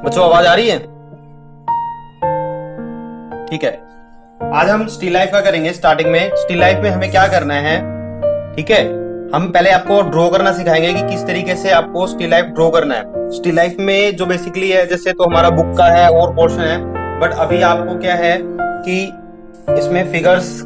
बच्चों आवाज आ रही है? ठीक है, आज हम स्टिल लाइफ का करेंगे। स्टार्टिंग में स्टिल लाइफ में हमें क्या करना है, ठीक है, हम पहले आपको ड्रॉ करना सिखाएंगे कि किस तरीके से आपको स्टिल लाइफ ड्रॉ करना है। स्टिल लाइफ में जो बेसिकली है, जैसे तो हमारा बुक का है और पोर्शन है, बट अभी आपको क्या है कि इसमें फिगर्स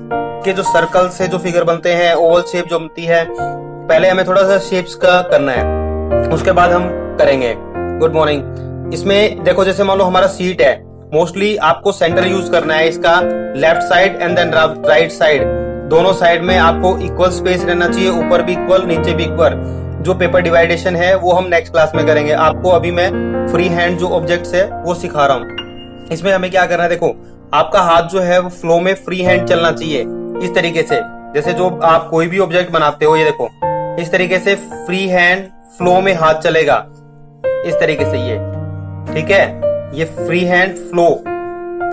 के जो सर्कल से जो फिगर बनते हैं, ओवल शेप जो बनती है, पहले हमें थोड़ा सा शेप्स का करना है, उसके बाद हम करेंगे। Good morning. इसमें देखो, जैसे मान लो हमारा सीट है, मोस्टली आपको सेंटर यूज करना है इसका, left side and then right side, दोनों साइड में आपको इक्वल स्पेस रहना चाहिए, ऊपर भी इक्वल नीचे भी इक्वल। जो पेपर डिवाइडेशन है वो हम नेक्स्ट क्लास में करेंगे। आपको अभी मैं फ्री हैंड जो ऑब्जेक्ट्स है वो सिखा रहा हूँ। इसमें हमें क्या करना है, देखो आपका हाथ जो है वो फ्लो में फ्री हैंड चलना चाहिए इस तरीके से। जैसे जो आप कोई भी ऑब्जेक्ट बनाते हो, ये देखो इस तरीके से फ्री हैंड फ्लो में हाथ चलेगा, इस तरीके से ये, ठीक है, ये फ्री हैंड फ्लो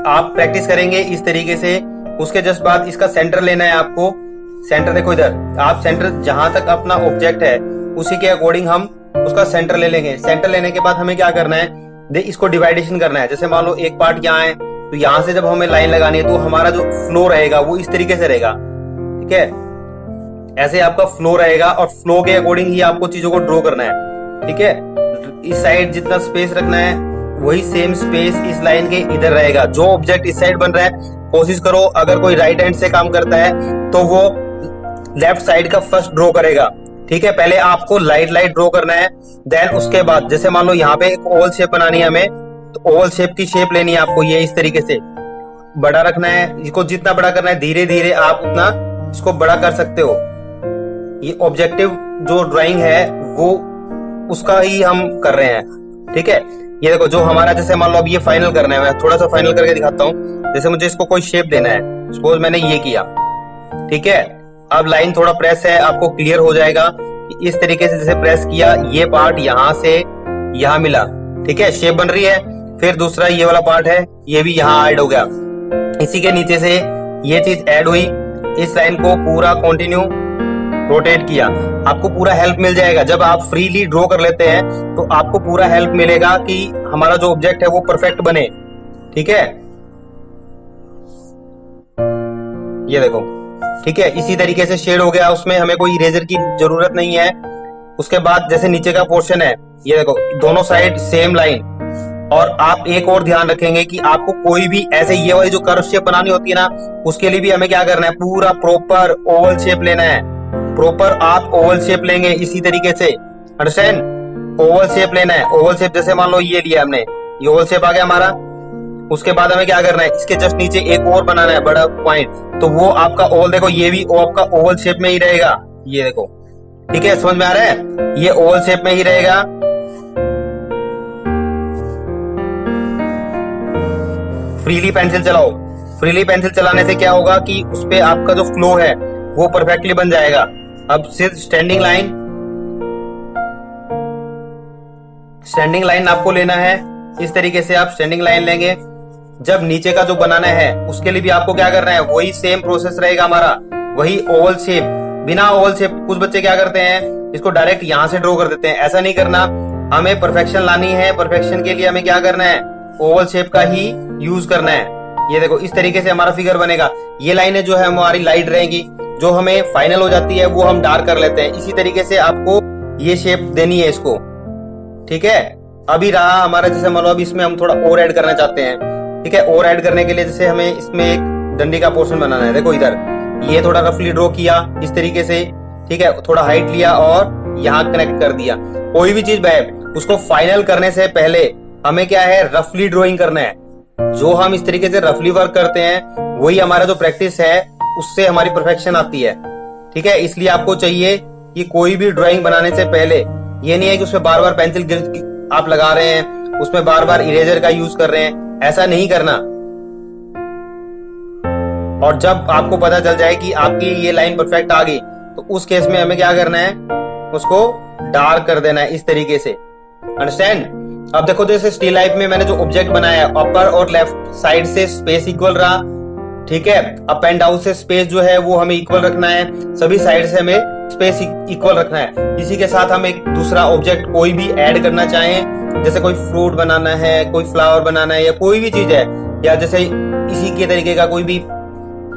आप प्रैक्टिस करेंगे इस तरीके से। उसके जस्ट बाद इसका सेंटर लेना है आपको। सेंटर देखो इधर, आप सेंटर जहां तक अपना ऑब्जेक्ट है उसी के अकॉर्डिंग हम उसका सेंटर ले लेंगे। सेंटर लेने के बाद हमें क्या करना है, इसको डिवाइडेशन करना है। जैसे मान लो एक पार्ट यहाँ है, तो यहां से जब हमें लाइन लगानी है तो हमारा जो फ्लो रहेगा वो इस तरीके से रहेगा, ठीक है, ऐसे आपका फ्लो रहेगा और फ्लो के अकॉर्डिंग ही आपको चीजों को ड्रॉ करना है, ठीक है। इस साइड जितना स्पेस रखना है वही सेम स्पेस इस लाइन के इधर रहेगा। जो ऑब्जेक्ट इस साइड बन रहा है, कोशिश करो अगर कोई राइट हैंड से काम करता है तो वो लेफ्ट साइड का फर्स्ट ड्रॉ करेगा, ठीक है। पहले आपको लाइट ड्रॉ करना है, देन उसके बाद जैसे मान लो यहाँ पे एक ओवल शेप बनानी है हमें, तो ओवल शेप की शेप लेनी है आपको, ये इस तरीके से बड़ा रखना है। इसको जितना बड़ा करना है, धीरे धीरे आप उतना इसको बड़ा कर सकते हो। ये ऑब्जेक्टिव जो ड्राइंग है वो उसका ही हम कर रहे हैं, ठीक है। ये देखो जो हमारा, जैसे मान लो अब ये फाइनल करना है, मैं थोड़ा सा फाइनल करके दिखाता हूँ। जैसे मुझे इसको कोई शेप देना है, सपोज मैंने ये किया, ठीक है। अब लाइन थोड़ा प्रेस है, आपको क्लियर हो जाएगा कि इस तरीके से जैसे प्रेस किया, ये पार्ट यहाँ से यहाँ मिला, ठीक है, शेप बन रही है। फिर दूसरा ये वाला पार्ट है, ये भी यहाँ ऐड हो गया, इसी के नीचे से ये चीज ऐड हुई। इस लाइन को पूरा कंटिन्यू रोटेट किया, आपको पूरा हेल्प मिल जाएगा। जब आप फ्रीली ड्रॉ कर लेते हैं तो आपको पूरा हेल्प मिलेगा कि हमारा जो ऑब्जेक्ट है वो परफेक्ट बने, ठीक है। ये देखो, ठीक है, इसी तरीके से शेड हो गया, उसमें हमें कोई इरेजर की जरूरत नहीं है। उसके बाद जैसे नीचे का पोर्शन है, ये देखो दोनों साइड सेम लाइन। और आप एक और ध्यान रखेंगे कि आपको कोई भी ऐसे ये वाली जो कर्व शेप बनानी होती है ना, उसके लिए भी हमें क्या करना है, पूरा प्रॉपर ओवल शेप लेना है। प्रॉपर आप ओवल शेप लेंगे इसी तरीके से, अंडरस्टैंड, ओवल शेप लेना है। ओवल शेप जैसे मान लो ये लिया हमने, ये ओवल शेप आ गया हमारा। उसके बाद हमें क्या करना है, इसके जस्ट नीचे एक और बनाना है बड़ा पॉइंट, तो वो आपका ओवल, देखो ये भी आपका ओवल शेप में ही रहेगा, ये देखो, ठीक है, समझ में आ रहा है, ये ओवल शेप में ही रहेगा। फ्रीली पेंसिल चलाओ। फ्रीली पेंसिल चलाने से क्या होगा कि उस पे आपका जो फ्लो है वो परफेक्टली बन जाएगा। अब सिर्फ स्टैंडिंग लाइन आपको लेना है, इस तरीके से आप स्टैंडिंग लाइन लेंगे। जब नीचे का जो बनाना है उसके लिए भी आपको क्या करना है, वही सेम प्रोसेस रहेगा हमारा, वही ओवल शेप। बिना ओवल शेप कुछ बच्चे क्या करते हैं, इसको डायरेक्ट यहां से ड्रॉ कर देते हैं, ऐसा नहीं करना। हमें परफेक्शन लानी है, परफेक्शन के लिए हमें क्या करना है, ओवल शेप का ही यूज करना है। ये देखो इस तरीके से हमारा फिगर बनेगा। ये लाइनें जो है हमारी लाइट रहेंगी, जो हमें फाइनल हो जाती है वो हम डार्क कर लेते हैं। इसी तरीके से आपको ये शेप देनी है इसको, ठीक है। अभी रहा हमारा, जैसे मान लो अब इसमें हम थोड़ा और ऐड करना चाहते हैं, ठीक है। और ऐड करने के लिए जैसे हमें इसमें एक डंडी का पोर्शन बनाना है, देखो इधर ये थोड़ा रफली ड्रॉ किया इस तरीके से, ठीक है, थोड़ा हाइट लिया और यहाँ कनेक्ट कर दिया। कोई भी चीज है उसको फाइनल करने से पहले हमें क्या है, रफली ड्रॉइंग करना है। जो हम इस तरीके से रफली वर्क करते हैं वही हमारा जो प्रैक्टिस है उससे हमारी परफेक्शन आती है, ठीक है। इसलिए आपको चाहिए कि कोई भी ड्राइंग बनाने से पहले ये नहीं है कि उसमें बार बार पेंसिल आप लगा रहे हैं, उसमें बार बार इरेजर का यूज कर रहे हैं, ऐसा नहीं करना। और जब आपको पता चल जाए कि आपकी ये लाइन परफेक्ट आ गई, तो उस केस में हमें क्या करना है, उसको डार्क कर देना है इस तरीके से, अंडरस्टैंड। अब देखो जैसे स्टिल लाइफ में मैंने जो ऑब्जेक्ट बनाया है, अपर और लेफ्ट साइड से स्पेस इक्वल रहा, ठीक है। अप एंड डाउन से स्पेस जो है वो हमें इक्वल रखना है, सभी साइड से हमें स्पेस इक्वल रखना है। इसी के साथ हम एक दूसरा ऑब्जेक्ट कोई भी ऐड करना चाहें जैसे कोई फ्रूट बनाना है, कोई फ्लावर बनाना है, या कोई भी चीज है, या जैसे इसी के तरीके का कोई भी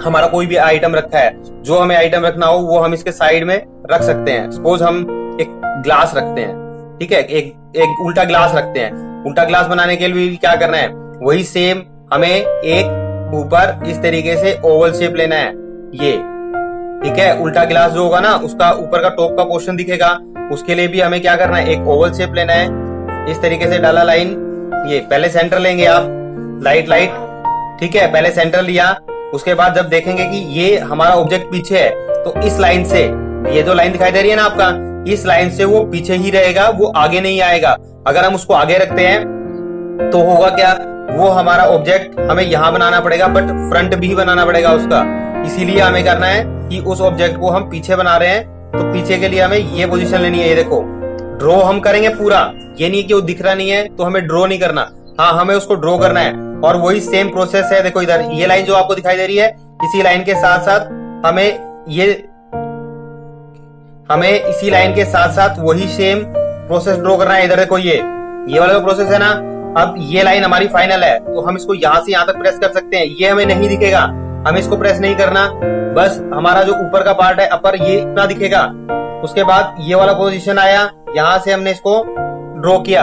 हमारा कोई भी आइटम रखा है, जो हमें आइटम रखना हो वो हम इसके साइड में रख सकते हैं। सपोज हम एक ग्लास रखते हैं, ठीक है, एक उल्टा ग्लास रखते हैं। उल्टा ग्लास बनाने के लिए क्या करना है, वही सेम हमें एक ऊपर इस तरीके से ओवल शेप लेना है, ये ठीक है। उल्टा ग्लास जो होगा ना, उसका ऊपर का टॉप का पोर्शन दिखेगा, उसके लिए भी हमें क्या करना है, एक ओवल शेप लेना है। इस तरीके से डाला लाइन, ये पहले सेंटर लेंगे आप, लाइट, ठीक है, पहले सेंटर लिया। उसके बाद जब देखेंगे कि ये हमारा ऑब्जेक्ट पीछे है, तो इस लाइन से, ये जो लाइन दिखाई दे रही है ना आपका, इस लाइन से वो पीछे ही रहेगा, वो आगे नहीं आएगा। अगर हम उसको आगे रखते हैं तो होगा क्या, वो हमारा ऑब्जेक्ट हमें यहाँ बनाना पड़ेगा, बट फ्रंट भी बनाना पड़ेगा उसका। इसीलिए हमें करना है कि उस ऑब्जेक्ट को हम पीछे बना रहे हैं, तो पीछे के लिए हमें ये पोजीशन लेनी है। ये देखो, ड्रॉ हम करेंगे पूरा, ये नहीं कि वो दिख रहा नहीं है तो हमें ड्रॉ नहीं करना, हाँ हमें उसको ड्रॉ करना है। और वही सेम प्रोसेस है, देखो इधर ये लाइन जो आपको दिखाई दे रही है, इसी लाइन के साथ साथ हमें इसी लाइन के साथ साथ वही सेम प्रोसेस ड्रॉ करना है। इधर देखो ये वाला जो प्रोसेस है ना, अब ये लाइन हमारी फाइनल है, तो हम इसको यहाँ से यहाँ तक प्रेस कर सकते हैं। ये हमें नहीं दिखेगा, हमें इसको प्रेस नहीं करना, बस हमारा जो ऊपर का पार्ट है अपर, ये इतना दिखेगा। उसके बाद ये वाला पोजीशन आया, यहाँ से हमने इसको ड्रॉ किया,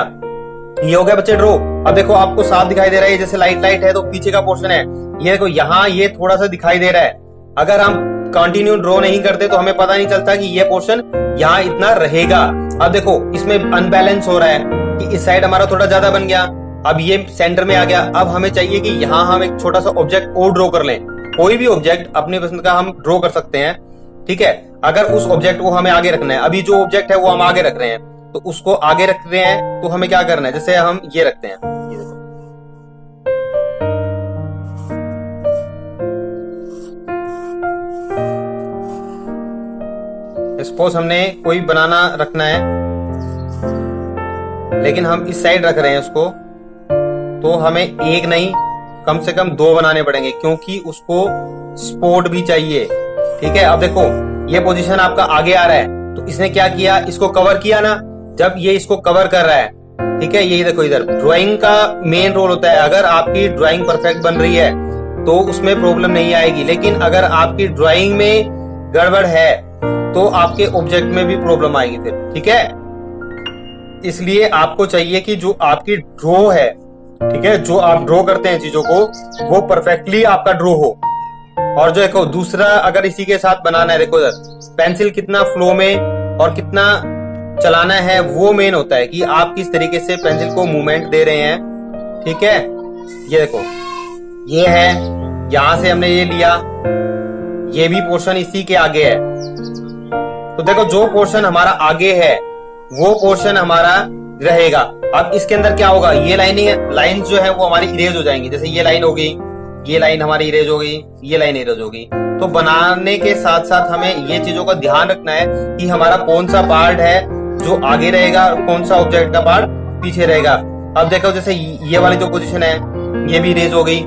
ये हो गया बच्चे ड्रॉ। अब देखो आपको साफ दिखाई दे रहा है, जैसे लाइट है तो पीछे का पोर्शन है, ये देखो यहाँ ये थोड़ा सा दिखाई दे रहा है। अगर हम कंटिन्यू ड्रॉ नहीं करते तो हमें पता नहीं चलता कि ये पोर्शन यहाँ इतना रहेगा। अब देखो इसमें अनबैलेंस हो रहा है कि इस साइड हमारा थोड़ा ज्यादा बन गया, अब ये सेंटर में आ गया। अब हमें चाहिए कि यहाँ हम एक छोटा सा ऑब्जेक्ट और ड्रॉ कर लें। कोई भी ऑब्जेक्ट अपनी पसंद का हम ड्रॉ कर सकते हैं, ठीक है। अगर उस ऑब्जेक्ट को हमें आगे रखना है, अभी जो ऑब्जेक्ट है वो हम आगे रख रहे हैं, तो उसको आगे रख रहे हैं तो हमें क्या करना है, जैसे हम ये रखते हैं, ये देखो सपोज हमने कोई बनाना रखना है, लेकिन हम इस साइड रख रहे हैं उसको, तो हमें एक नहीं कम से कम 2 बनाने पड़ेंगे, क्योंकि उसको सपोर्ट भी चाहिए, ठीक है। अब देखो ये पोजीशन आपका आगे आ रहा है, तो इसने क्या किया, इसको कवर किया ना। जब ये इसको कवर कर रहा है, ठीक है, ये देखो इधर ड्राइंग का मेन रोल होता है। अगर आपकी ड्राइंग परफेक्ट बन रही है तो उसमें प्रॉब्लम नहीं आएगी, लेकिन अगर आपकी ड्राइंग में गड़बड़ है तो आपके ऑब्जेक्ट में भी प्रॉब्लम आएगी फिर, ठीक है। इसलिए आपको चाहिए कि जो आपकी ड्रॉ है, ठीक है, जो आप ड्रॉ करते हैं चीजों को, वो परफेक्टली आपका ड्रॉ हो। और जो देखो दूसरा, अगर इसी के साथ बनाना है, देखो इधर पेंसिल कितना फ्लो में और कितना चलाना है, वो मेन होता है कि आप किस तरीके से पेंसिल को मूवमेंट दे रहे हैं, ठीक है। ये देखो ये है, यहां से हमने ये लिया, ये भी पोर्शन इसी के आगे है। तो देखो जो पोर्शन हमारा आगे है वो पोर्शन हमारा रहेगा। अब इसके अंदर क्या होगा, ये लाइन जो है वो हमारी इरेज हो जाएंगी। जैसे ये लाइन हो गई, ये लाइन हमारी इरेज हो गई, ये लाइन इरेज हो गई। तो बनाने के साथ साथ हमें ये चीजों का ध्यान रखना है कि हमारा कौन सा पार्ट है जो आगे रहेगा और कौन सा ऑब्जेक्ट का पार्ट पीछे रहेगा। अब देखो जैसे ये वाली जो पोजीशन है ये भी इरेज हो गई,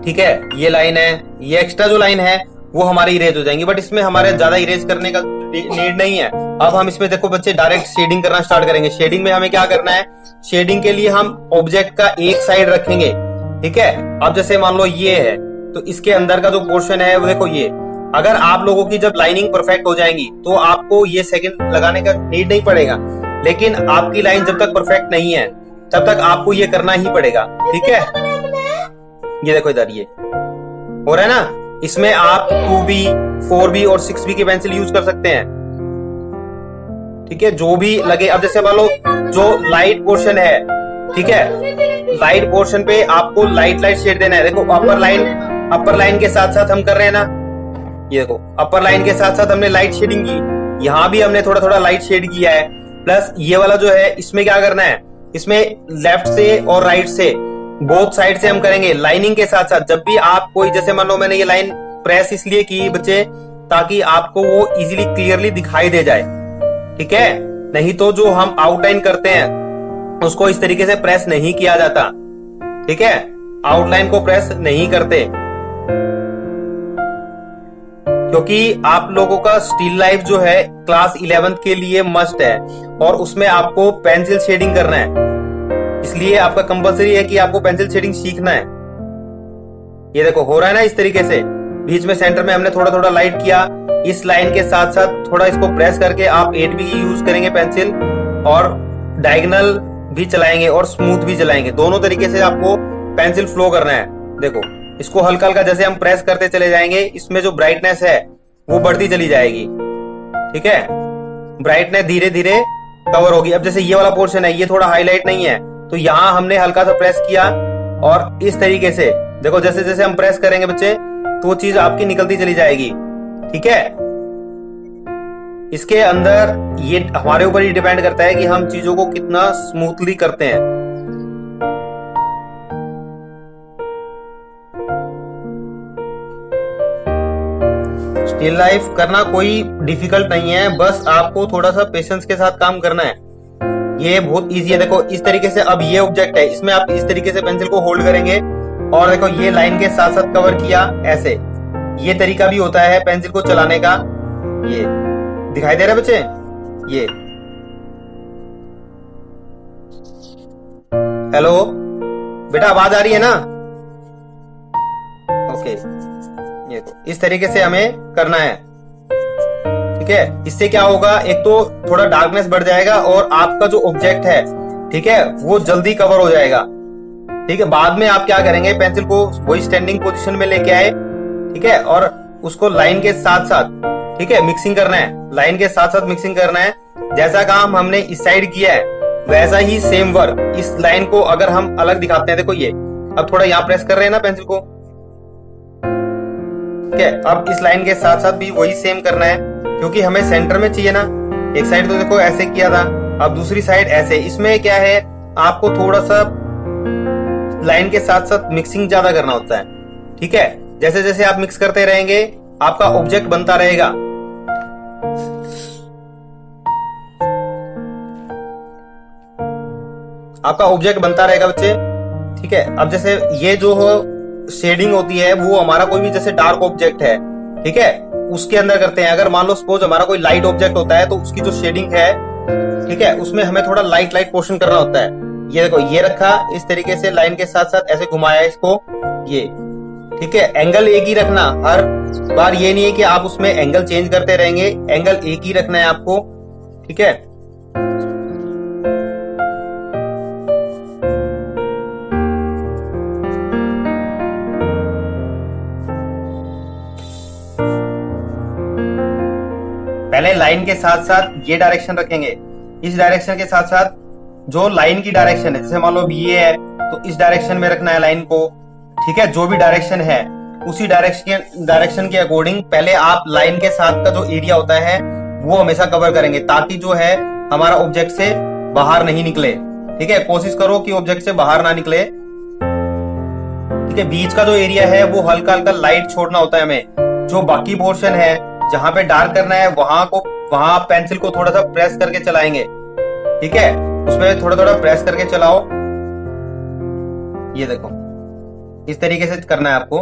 ठीक है। ये लाइन है, ये एक्स्ट्रा जो लाइन है वो हमारी इरेज हो जाएंगी, बट इसमें हमारे ज्यादा इरेज करने का नीड नहीं है। अब हम इसमें देखो बच्चे डायरेक्ट शेडिंग करना स्टार्ट करेंगे। शेडिंग में हमें क्या करना है, शेडिंग के लिए हम ऑब्जेक्ट का एक साइड रखेंगे, ठीक है। अब जैसे मान लो ये है, तो इसके अंदर का जो पोर्शन है वो देखो ये, अगर आप लोगों की जब लाइनिंग परफेक्ट हो जाएंगी तो आपको ये सेकंड लगाने का नीड नहीं पड़ेगा। लेकिन आपकी लाइन जब तक परफेक्ट नहीं है तब तक आपको ये करना ही पड़ेगा, ठीक है। ये देखो इधर ये हो रहा है ना, इसमें आप 2B, 4B और 6B की पेंसिल यूज कर सकते हैं, ठीक है, जो भी लगे। अब जैसे मान लो जो लाइट पोर्शन है, ठीक है, लाइट पोर्शन पे आपको लाइट शेड देना है। देखो अपर लाइन के साथ साथ हम कर रहे हैं ना, ये देखो अपर लाइन के साथ साथ हमने लाइट शेडिंग की, यहाँ भी हमने थोड़ा थोड़ा लाइट शेड किया है। प्लस ये वाला जो है इसमें क्या करना है, इसमें लेफ्ट से और राइट से बोथ साइड से हम करेंगे लाइनिंग के साथ साथ। जब भी आप कोई, जैसे मान लो मैंने ये लाइन प्रेस इसलिए की बच्चे ताकि आपको वो इजीली क्लियरली दिखाई दे जाए, ठीक है। नहीं तो जो हम आउटलाइन करते हैं उसको इस तरीके से प्रेस नहीं किया जाता, ठीक है, आउटलाइन को प्रेस नहीं करते, क्योंकि आप लोगों का स्टिल लाइफ जो है क्लास 11th के लिए मस्ट है और उसमें आपको पेंसिल शेडिंग करना है। इसलिए आपका कंपलसरी है कि आपको पेंसिल शेडिंग सीखना है। ये देखो हो रहा है ना इस तरीके से, बीच में सेंटर में हमने थोड़ा थोड़ा लाइट किया, इस लाइन के साथ साथ थोड़ा इसको प्रेस करके आप 8B यूज करेंगे पेंसिल, और डायगोनल भी चलाएंगे और स्मूथ भी चलाएंगे, दोनों तरीके से आपको पेंसिल फ्लो करना है। देखो इसको हल्का हल्का जैसे हम प्रेस करते चले जाएंगे, इसमें जो ब्राइटनेस है वो बढ़ती चली जाएगी। ठीक है, ब्राइटनेस धीरे धीरे कवर होगी। अब जैसे ये वाला पोर्शन है, ये थोड़ा हाईलाइट नहीं है, तो यहां हमने हल्का सा प्रेस किया और इस तरीके से देखो जैसे जैसे हम प्रेस करेंगे बच्चे, तो वो चीज आपकी निकलती चली जाएगी। ठीक है, इसके अंदर ये हमारे ऊपर ही डिपेंड करता है कि हम चीजों को कितना स्मूथली करते हैं। स्टिल लाइफ करना कोई डिफिकल्ट नहीं है, बस आपको थोड़ा सा पेशेंस के साथ काम करना है। ये बहुत इजी है। देखो इस तरीके से, अब ये ऑब्जेक्ट है, इसमें आप इस तरीके से पेंसिल को होल्ड करेंगे और देखो ये लाइन के साथ साथ कवर किया ऐसे। ये तरीका भी होता है पेंसिल को चलाने का। ये दिखाई दे रहा है बच्चे? ये हेलो बेटा, आवाज आ रही है ना? ओके, ये तो इस तरीके से हमें करना है। ठीक है, इससे क्या होगा, एक तो थोड़ा डार्कनेस बढ़ जाएगा और आपका जो ऑब्जेक्ट है, ठीक है, वो जल्दी कवर हो जाएगा। ठीक है, बाद में आप क्या करेंगे, पेंसिल को वही स्टैंडिंग पोजीशन में लेके आए, ठीक है, और उसको लाइन के साथ साथ, ठीक है, मिक्सिंग करना है, लाइन के साथ साथ मिक्सिंग करना है। जैसा काम हमने इस साइड किया है वैसा ही सेम वर्क इस लाइन को अगर हम अलग दिखाते हैं, देखो ये अब थोड़ा यहाँ प्रेस कर रहे हैं ना पेंसिल को, ठीक है, अब इस लाइन के साथ साथ भी वही सेम करना है, क्योंकि हमें सेंटर में चाहिए ना। एक साइड तो देखो ऐसे किया था, अब दूसरी साइड ऐसे। इसमें क्या है, आपको थोड़ा सा लाइन के साथ साथ मिक्सिंग ज्यादा करना होता है। ठीक है, जैसे जैसे आप मिक्स करते रहेंगे आपका ऑब्जेक्ट बनता रहेगा। आपका ऑब्जेक्ट बनता रहेगा बच्चे। ठीक है, अब जैसे ये जो शेडिंग होती है वो हमारा कोई भी जैसे डार्क ऑब्जेक्ट है, ठीक है, उसके अंदर करते हैं। अगर मान लो सपोज हमारा कोई लाइट ऑब्जेक्ट होता है तो उसकी जो शेडिंग है, ठीक है, उसमें हमें थोड़ा लाइट लाइट पोर्शन करना होता है। ये देखो ये रखा इस तरीके से, लाइन के साथ साथ ऐसे घुमाया इसको, ये ठीक है। एंगल एक ही रखना, हर बार ये नहीं है कि आप उसमें एंगल चेंज करते रहेंगे, एंगल एक ही रखना है आपको। ठीक है, पहले लाइन के साथ साथ ये डायरेक्शन रखेंगे, इस डायरेक्शन के साथ साथ जो लाइन की डायरेक्शन है, जैसे मान लो ये है तो इस डायरेक्शन में रखना है लाइन को। ठीक है, जो भी डायरेक्शन है उसी डायरेक्शन के अकॉर्डिंग पहले आप लाइन के साथ का जो एरिया होता है वो हमेशा कवर करेंगे, ताकि जो है हमारा ऑब्जेक्ट से बाहर नहीं निकले। ठीक है, कोशिश करो कि ऑब्जेक्ट से बाहर ना निकले। ठीक है, बीच का जो एरिया है वो हल्का हल्का लाइट छोड़ना होता है हमें। जो बाकी पोर्शन है जहां पे डार्क करना है वहां पेंसिल को थोड़ा सा प्रेस करके चलाएंगे। ठीक है, उसमें थोड़ा थोड़ा प्रेस करके चलाओ। ये देखो इस तरीके से करना है आपको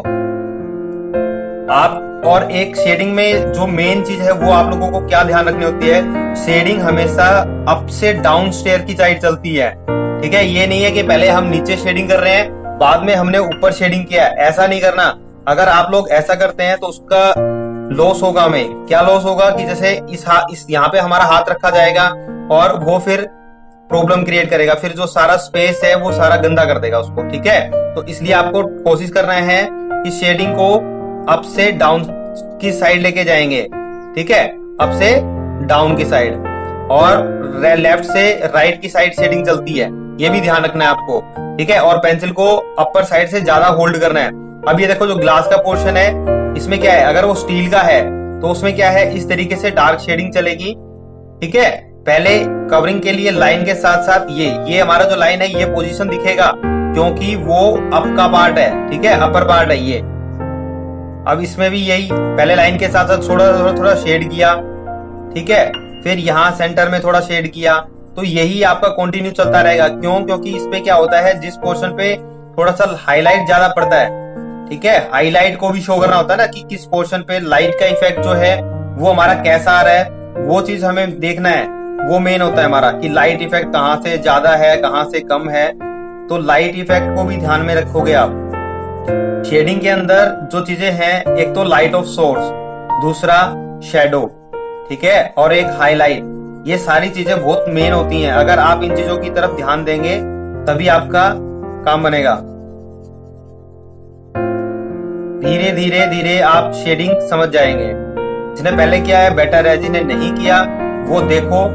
आप। और एक शेडिंग में जो मेन चीज है वो आप लोगों को क्या ध्यान रखनी होती है, शेडिंग हमेशा अप से डाउन स्टेयर की साइड चलती है। ठीक है, ये नहीं है कि पहले हम नीचे शेडिंग कर रहे हैं बाद में हमने ऊपर शेडिंग किया, ऐसा नहीं करना। अगर आप लोग ऐसा करते हैं तो उसका लॉस होगा। हमें क्या लॉस होगा कि जैसे इस यहाँ पे हमारा हाथ रखा जाएगा और वो फिर प्रॉब्लम क्रिएट करेगा, फिर जो सारा स्पेस है वो सारा गंदा कर देगा उसको। ठीक है, तो इसलिए आपको कोशिश करना है कि शेडिंग को अप से डाउन की साइड लेके जाएंगे। ठीक है, अप से डाउन की साइड, और लेफ्ट से राइट की साइड शेडिंग चलती है, ये भी ध्यान रखना है आपको। ठीक है, और पेंसिल को अपर साइड से ज्यादा होल्ड करना है। अब ये देखो जो ग्लास का पोर्शन है इसमें क्या है, अगर वो स्टील का है तो उसमें क्या है, इस तरीके से डार्क शेडिंग चलेगी। ठीक है, पहले कवरिंग के लिए लाइन के साथ साथ ये हमारा जो लाइन है ये पोजीशन दिखेगा क्योंकि वो अप का पार्ट है। ठीक है, अपर पार्ट है ये। अब इसमें भी यही, पहले लाइन के साथ साथ थोड़ा थोड़ा शेड किया। ठीक है, फिर यहाँ सेंटर में थोड़ा शेड किया, तो यही आपका कंटिन्यू चलता रहेगा। क्यों? क्योंकि इसमें क्या होता है, जिस पोर्शन पे थोड़ा सा हाईलाइट ज्यादा पड़ता है, ठीक है, हाईलाइट को भी शो करना होता है ना कि किस पोर्शन पे लाइट का इफेक्ट जो है वो हमारा कैसा आ रहा है, वो चीज हमें देखना है। वो मेन होता है हमारा कि लाइट इफेक्ट कहाँ से ज्यादा है कहाँ से कम है। तो लाइट इफेक्ट को भी ध्यान में रखोगे आप। शेडिंग के अंदर जो चीजें हैं, एक तो लाइट ऑफ सोर्स, दूसरा शेडो, ठीक है, और एक हाईलाइट। ये सारी चीजें बहुत मेन होती हैं। अगर आप इन चीजों की तरफ ध्यान देंगे तभी आपका काम बनेगा। धीरे धीरे धीरे आप शेडिंग समझ जाएंगे। जिन्हें पहले किया है बेटर है, जिन्हें नहीं किया वो देखो।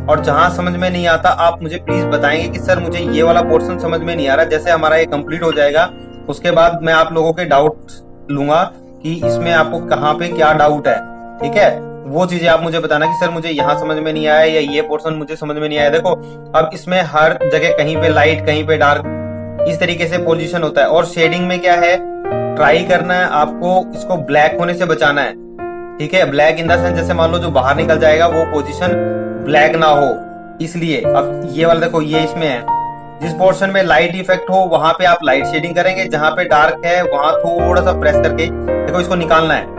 और जहां समझ में नहीं आता आप मुझे प्लीज बताएंगे कि सर मुझे ये वाला पोर्शन समझ में नहीं आ रहा। जैसे हमारा ये कंप्लीट हो जाएगा उसके बाद मैं आप लोगों के डाउट लूंगा कि इसमें आपको कहाँ पे क्या डाउट है, ठीक है। वो चीजें आप मुझे बताना कि सर मुझे यहाँ समझ में नहीं आया या ये पोर्शन मुझे समझ में नहीं आया। देखो अब इसमें हर जगह कहीं पे लाइट कहीं पे डार्क, इस तरीके से पोजीशन होता है। और शेडिंग में क्या है, ट्राई करना है आपको इसको ब्लैक होने से बचाना है, ठीक है। ब्लैक इन द सेंस जैसे मान लो जो बाहर निकल जाएगा वो पोजीशन ब्लैक ना हो, इसलिए। अब ये वाला देखो ये इसमें है, जिस पोर्शन में लाइट इफेक्ट हो वहां पे आप लाइट शेडिंग करेंगे, जहां पे डार्क है वहां थोड़ा सा प्रेस करके देखो इसको निकालना है।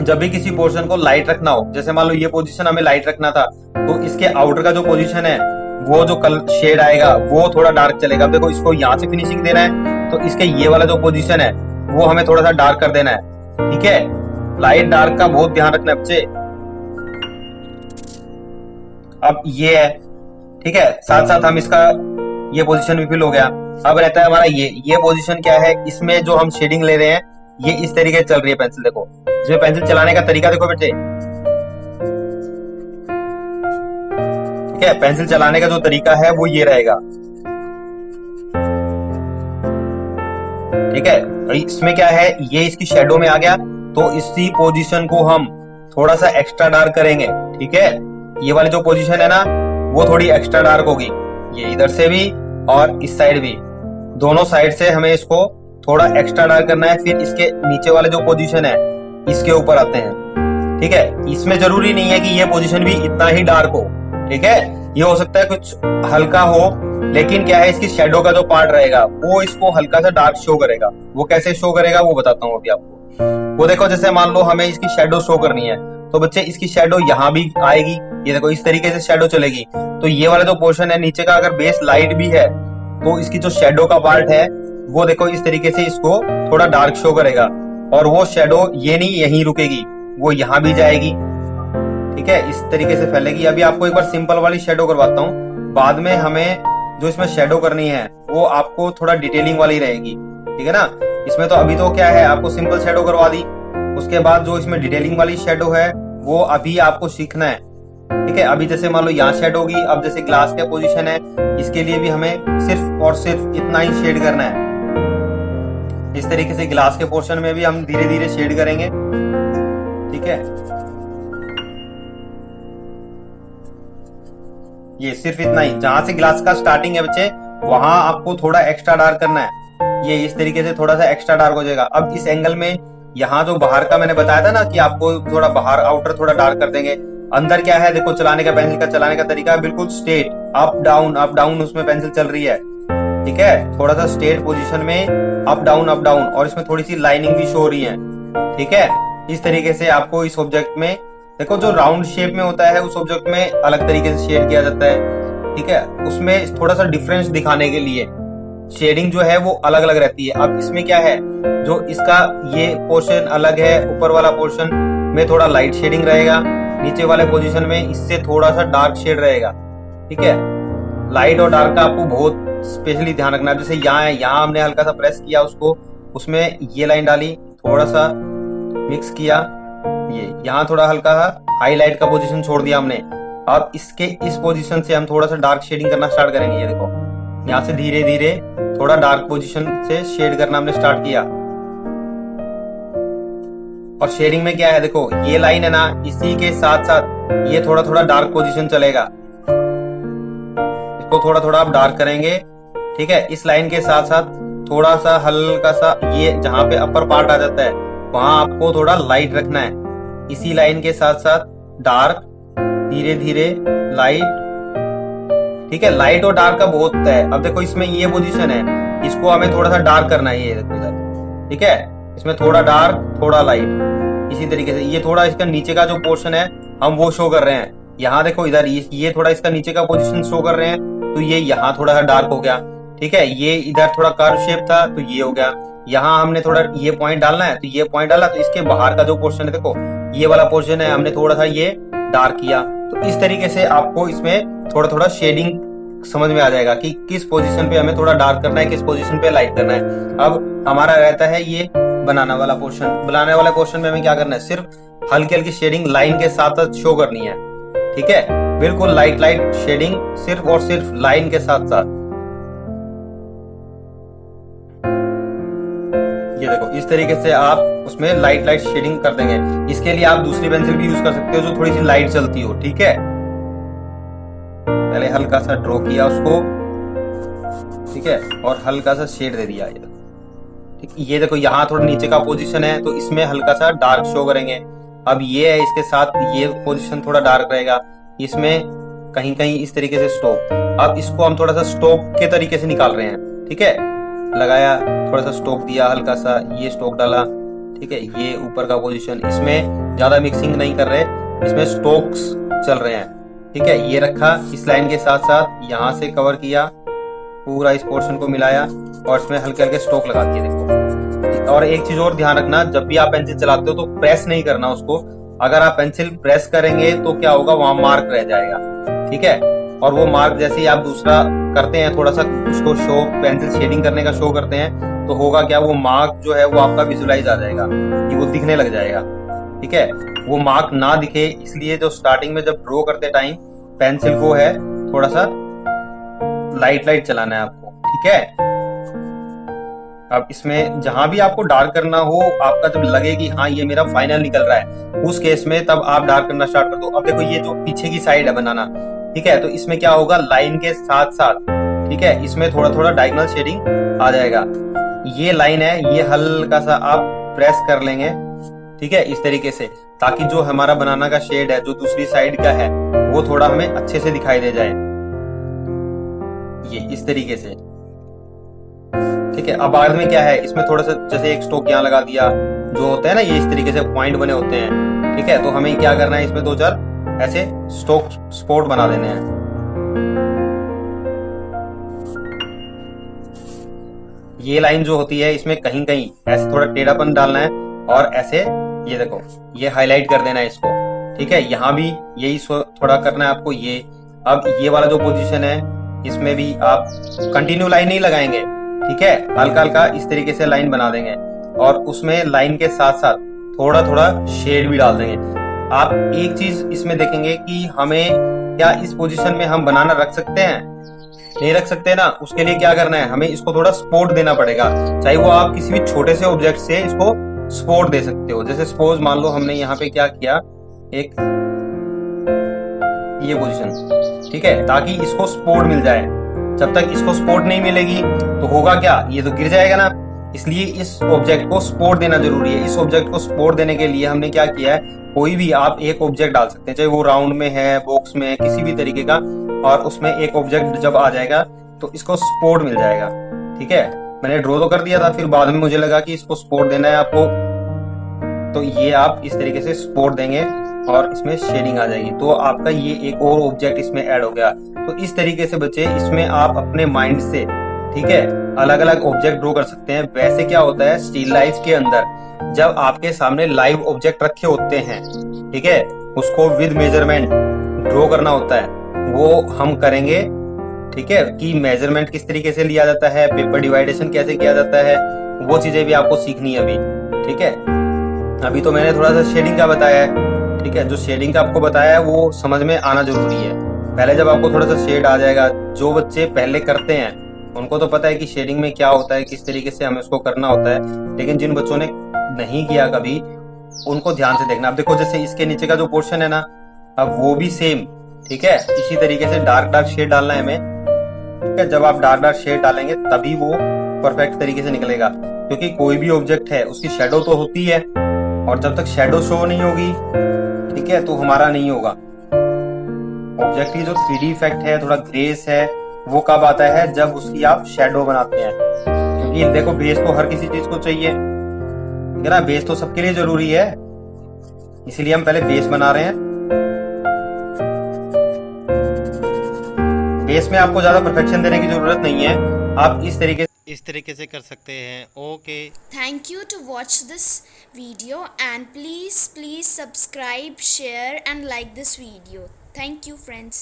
जब भी किसी पोर्शन को लाइट रखना हो, जैसे मान लो ये पोजीशन हमें लाइट रखना था, तो इसके आउटर का जो पोजीशन है वो जो कलर शेड आएगा वो थोड़ा डार्क चलेगा। देखो इसको यहाँ से फिनिशिंग देना है तो इसके ये वाला जो पोजीशन है वो हमें थोड़ा सा डार्क कर देना है, ठीक है। लाइट डार्क का बहुत ध्यान रखना है बच्चे। अब ये है, ठीक है, साथ साथ हम इसका ये पोजीशन भी फिल हो गया। अब रहता है हमारा ये पोजीशन क्या है, इसमें जो हम शेडिंग ले रहे हैं ये इस तरीके से चल रही है पेंसिल। देखो इसमें पेंसिल चलाने का तरीका देखो बेटे, ठीक है। पेंसिल चलाने का जो तरीका है वो ये रहेगा, ठीक है। इसमें क्या है, ये इसकी शेडो में आ गया तो इसी पोजीशन को हम थोड़ा सा एक्स्ट्रा डार्क करेंगे, ठीक है। ये वाली जो पोजीशन है ना वो थोड़ी एक्स्ट्रा डार्क होगी, ये इधर से भी और इस साइड भी, दोनों साइड से हमें इसको थोड़ा एक्स्ट्रा डार्क करना है। फिर इसके नीचे वाले जो पोजीशन है इसके ऊपर आते हैं, ठीक है। इसमें जरूरी नहीं है कि ये पोजीशन भी इतना ही डार्क हो, ठीक है। ये हो सकता है कुछ हल्का हो, लेकिन क्या है इसकी शेडो का जो पार्ट रहेगा वो इसको हल्का सा डार्क शो करेगा। वो कैसे शो करेगा वो बताता हूँ अभी आपको। वो देखो जैसे मान लो हमें इसकी शेडो शो करनी है तो बच्चे इसकी शेडो यहाँ भी आएगी, ये देखो इस तरीके से शेडो चलेगी। तो ये वाला जो पोर्शन है नीचे का, अगर बेस लाइट भी है तो इसकी जो शेडो का पार्ट है वो देखो इस तरीके से इसको थोड़ा डार्क शो करेगा। और वो शेडो ये नहीं यहीं रुकेगी, वो यहाँ भी जाएगी, ठीक है, इस तरीके से फैलेगी। अभी आपको एक बार सिंपल वाली शेडो करवाता हूँ, बाद में हमें जो इसमें शेडो करनी है वो आपको थोड़ा डिटेलिंग वाली रहेगी, ठीक है ना। इसमें तो अभी तो क्या है आपको सिंपल शेडो करवा दी, उसके बाद जो इसमें डिटेलिंग वाली शेडो है वो अभी आपको सीखना है, ठीक है। अभी जैसे मान लो यहाँ शेड होगी, अब जैसे ग्लास का पोजीशन है इसके लिए भी हमें सिर्फ और सिर्फ इतना ही शेड करना है। इस तरीके से ग्लास के पोर्शन में भी हम धीरे धीरे शेड करेंगे, ठीक है। ये सिर्फ इतना ही, जहां से ग्लास का स्टार्टिंग है बच्चे वहां आपको थोड़ा एक्स्ट्रा डार्क करना है। ये इस तरीके से थोड़ा सा एक्स्ट्रा डार्क हो जाएगा। अब इस एंगल में यहाँ जो बाहर का मैंने बताया था ना कि आपको थोड़ा बाहर आउटर थोड़ा डार्क कर देंगे, अंदर क्या है देखो चलाने का, पेंसिल का चलाने का तरीका बिल्कुल स्ट्रेट, अप डाउन उसमें पेंसिल चल रही है, ठीक है। थोड़ा सा स्ट्रेट पोजीशन में अप डाउन, और इसमें थोड़ी सी लाइनिंग भी शो हो रही है, ठीक है। इस तरीके से आपको इस ऑब्जेक्ट में देखो जो राउंड शेप में होता है उस ऑब्जेक्ट में अलग तरीके से शेड किया जाता है, ठीक है। उसमें थोड़ा सा डिफरेंस दिखाने के लिए शेडिंग जो है वो अलग अलग रहती है। अब इसमें क्या है, जो इसका ये पोर्शन अलग है, ऊपर वाला पोर्शन में थोड़ा लाइट शेडिंग रहेगा, नीचे वाले पोजीशन में इससे थोड़ा सा डार्क शेड रहेगा, ठीक है। लाइट और डार्क का आपको बहुत स्पेशली ध्यान रखना है। जैसे यहाँ है, यहाँ हमने हल्का सा प्रेस किया उसको, उसमें ये लाइन डाली, थोड़ा सा मिक्स किया, ये यहाँ थोड़ा हल्का हाईलाइट का पोजीशन छोड़ दिया हमने। अब इसके इस पोजीशन से हम थोड़ा सा डार्क शेडिंग करना स्टार्ट करेंगे। ये देखो यहाँ से धीरे धीरे थोड़ा डार्क पोजीशन से शेड करना हमने स्टार्ट किया। और शेडिंग में क्या है देखो ये लाइन है ना, इसी के साथ साथ ये थोड़ा थोड़ा डार्क पोजीशन चलेगा, इसको थोड़ा थोड़ा आप डार्क करेंगे, ठीक है। इस लाइन के साथ साथ थोड़ा सा हल्का सा ये जहां पे अपर पार्ट आ जाता है वहां आपको थोड़ा लाइट रखना है। इसी लाइन के साथ साथ डार्क, धीरे धीरे लाइट, ठीक है। लाइट और डार्क का बहुत है। अब देखो इसमें ये पोजीशन है, इसको हमें थोड़ा सा डार्क करना है, ये इधर, ठीक है। इसमें थोड़ा डार्क थोड़ा लाइट, इसी तरीके से ये थोड़ा इसका नीचे का जो पोर्शन है हम वो शो कर रहे हैं। यहाँ देखो इधर ये थोड़ा इसका नीचे का पोजीशन शो कर रहे हैं तो ये यहाँ थोड़ा सा डार्क हो गया, ठीक है, ये इधर थोड़ा कर्व शेप था तो ये हो गया। यहाँ हमने थोड़ा ये पॉइंट डालना है तो ये पॉइंट डाला, तो इसके बाहर का जो पोर्शन है देखो ये वाला पोर्शन है, हमने थोड़ा सा ये डार्क किया। तो इस तरीके से आपको इसमें थोड़ा थोड़ा शेडिंग समझ में आ जाएगा कि किस पोजीशन पे हमें थोड़ा डार्क करना है, किस पोजीशन पे लाइट करना है। अब हमारा रहता है ये बनाने वाला पोर्शन में हमें क्या करना है, सिर्फ हल्की हल्की शेडिंग लाइन के साथ साथ शो करनी है। ठीक है, बिल्कुल लाइट लाइट शेडिंग सिर्फ और सिर्फ लाइन के साथ साथ। ये देखो इस तरीके से आप उसमें लाइट लाइट शेडिंग कर देंगे। इसके लिए आप दूसरी पेंसिल भी यूज कर सकते हो जो थोड़ी सी लाइट चलती हो। ठीक है, पहले हल्का सा ड्रॉ किया उसको, ठीक है, और हल्का सा शेड दे दिया। ये ठीक, ये देखो यहाँ थोड़ा नीचे का पोजीशन है तो इसमें हल्का सा डार्क शो करेंगे। अब ये है, इसके साथ ये पोजीशन थोड़ा डार्क रहेगा, इसमें कहीं कहीं इस तरीके से स्ट्रोक। अब इसको हम थोड़ा सा स्ट्रोक के तरीके से निकाल रहे हैं। ठीक है, लगाया, थोड़ा सा स्ट्रोक दिया, हल्का सा ये स्ट्रोक डाला। ठीक है, ये ऊपर का पोजीशन, इसमें ज्यादा मिक्सिंग नहीं कर रहे, इसमें स्ट्रोक्स चल रहे हैं। ठीक है, ये रखा इस लाइन के साथ साथ, यहाँ से कवर किया, पूरा इस पोर्शन को मिलाया और इसमें हल्के हल्के स्ट्रोक लगा दिए। देखो, और एक चीज और ध्यान रखना, जब भी आप पेंसिल चलाते हो तो प्रेस नहीं करना उसको। अगर आप पेंसिल प्रेस करेंगे तो क्या होगा, वहां मार्क रह जाएगा। ठीक है, और वो मार्क जैसे ही आप दूसरा करते हैं, थोड़ा सा उसको शो, पेंसिल शेडिंग करने का शो करते हैं, तो होगा क्या, वो मार्क जो है वो आपका विजुलाइज आ जाएगा, कि वो दिखने लग जाएगा। ठीक है, वो मार्क ना दिखे इसलिए जो स्टार्टिंग में जब ड्रॉ करते टाइम पेंसिल को है थोड़ा सा लाइट लाइट चलाना है आपको। ठीक है, अब इसमें जहां भी आपको डार्क करना हो, आपका जब लगे कि हाँ ये मेरा फाइनल निकल रहा है, उस केस में तब आप डार्क करना स्टार्ट कर दो। अब देखो ये जो पीछे की साइड है बनाना, ठीक है, तो इसमें क्या होगा, लाइन के साथ साथ, ठीक है, इसमें थोड़ा थोड़ा डायगोनल शेडिंग आ जाएगा। ये लाइन है, ये हल्का सा आप प्रेस कर लेंगे। ठीक है, इस तरीके से, ताकि जो हमारा बनाना का शेड है जो दूसरी साइड का है वो थोड़ा हमें अच्छे से दिखाई दे जाए। ये इस तरीके से। ठीक है, अब बाद में क्या है, इसमें थोड़ा सा जैसे एक स्ट्रोक यहाँ लगा दिया, जो होता है ना ये इस तरीके से पॉइंट बने होते हैं। ठीक है, तो हमें क्या करना है, इसमें दो चार ऐसे स्ट्रोक स्पॉट बना देने हैं। ये लाइन जो होती है इसमें कहीं कहीं ऐसे थोड़ा टेढ़ापन डालना है और ऐसे ये देखो ये हाईलाइट कर देना है इसको। ठीक है, यहाँ भी यही थोड़ा करना है आपको। ये अब ये वाला जो पोजीशन है इसमें भी आप कंटिन्यू लाइन नहीं लगाएंगे। ठीक है, हल्का हल्का इस तरीके से लाइन बना देंगे और उसमें लाइन के साथ साथ थोड़ा थोड़ा शेड भी डाल देंगे। आप एक चीज इसमें देखेंगे कि हमें क्या इस पोजीशन में हम बनाना रख सकते हैं, नहीं रख सकते ना। उसके लिए क्या करना है, हमें इसको थोड़ा सपोर्ट देना पड़ेगा। चाहे वो आप किसी भी छोटे से ऑब्जेक्ट से इसको सपोर्ट दे सकते हो। जैसे सपोज मान लो हमने यहाँ पे क्या किया, एक ये पोजीशन, ठीक है, ताकि इसको सपोर्ट मिल जाए। जब तक इसको सपोर्ट नहीं मिलेगी तो होगा क्या, ये तो गिर जाएगा ना। इसलिए इस ऑब्जेक्ट को सपोर्ट देना जरूरी है। इस ऑब्जेक्ट को सपोर्ट देने के लिए हमने क्या किया है, कोई भी आप एक ऑब्जेक्ट डाल सकते हैं, चाहे वो राउंड में है, बॉक्स में है, किसी भी तरीके का, और उसमें एक ऑब्जेक्ट जब आ जाएगा तो इसको सपोर्ट मिल जाएगा। ठीक है, मैंने ड्रॉ तो कर दिया था, फिर बाद में मुझे लगा कि इसको सपोर्ट देना है आपको, तो ये आप इस तरीके से सपोर्ट देंगे और इसमें शेडिंग आ जाएगी, तो आपका ये एक और ऑब्जेक्ट इसमें ऐड हो गया। तो इस तरीके से बच्चे इसमें आप अपने माइंड से, ठीक है, अलग अलग ऑब्जेक्ट ड्रॉ कर सकते हैं। वैसे क्या होता है स्टिल लाइफ के अंदर, जब आपके सामने लाइव ऑब्जेक्ट रखे होते हैं, ठीक है, उसको विद मेजरमेंट ड्रॉ करना होता है, वो हम करेंगे। ठीक है, कि मेजरमेंट किस तरीके से लिया जाता है, पेपर डिवाइडेशन कैसे किया जाता है, वो चीजें भी आपको सीखनी है अभी। ठीक है, अभी तो मैंने थोड़ा सा शेडिंग का बताया है। ठीक है, जो शेडिंग का आपको बताया है वो समझ में आना जरूरी है। पहले जब आपको थोड़ा सा शेड आ जाएगा, जो बच्चे पहले करते हैं उनको तो पता है कि शेडिंग में क्या होता है, किस तरीके से हमें उसको करना होता है, लेकिन जिन बच्चों ने नहीं किया कभी, उनको ध्यान से देखना। अब देखो जैसे इसके नीचे का जो पोर्शन है ना, अब वो भी सेम, ठीक है, इसी तरीके से डार्क डार्क शेड डालना है हमें। ठीक है, जब आप डार्क डार्क शेड डालेंगे तभी वो परफेक्ट तरीके से निकलेगा, क्योंकि कोई भी ऑब्जेक्ट है उसकी शेडो तो होती है, और जब तक शेडो शो नहीं होगी, ठीक है, तो हमारा नहीं होगा। ऑब्जेक्ट की जो 3D इफेक्ट है, थोड़ा ग्रेस है, वो कब आता है, जब उसकी आप शेडो बनाते हैं। क्योंकि देखो बेस तो हर किसी चीज को चाहिए, ठीक है ना, बेस तो सबके लिए जरूरी है, इसीलिए हम पहले बेस बना रहे हैं। बेस में आपको ज्यादा परफेक्शन देने की जरूरत नहीं है, आप इस तरीके से कर सकते हैं। Okay, Thank you to watch this video, and please subscribe, share and like this video. Thank you friends.